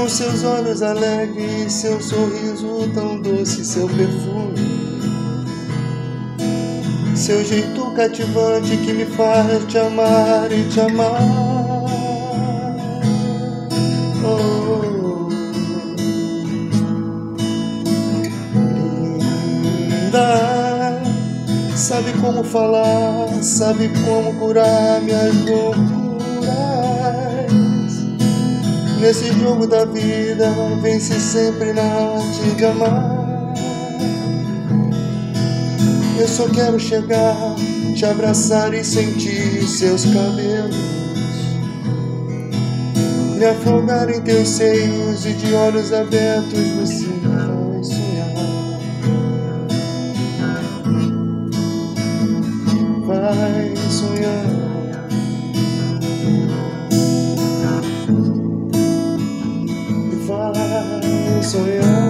Com seus olhos alegres, seu sorriso tão doce, seu perfume, seu jeito cativante que me faz te amar e te amar. Oh, linda, sabe como falar, sabe como curar minhas loucuras. Nesse jogo da vida, vence sempre na arte de amar. Eu só quero chegar, te abraçar e sentir seus cabelos, me afogar em teus seios e de olhos abertos você vai sonhar. Vai sonhar. Vai sonhar.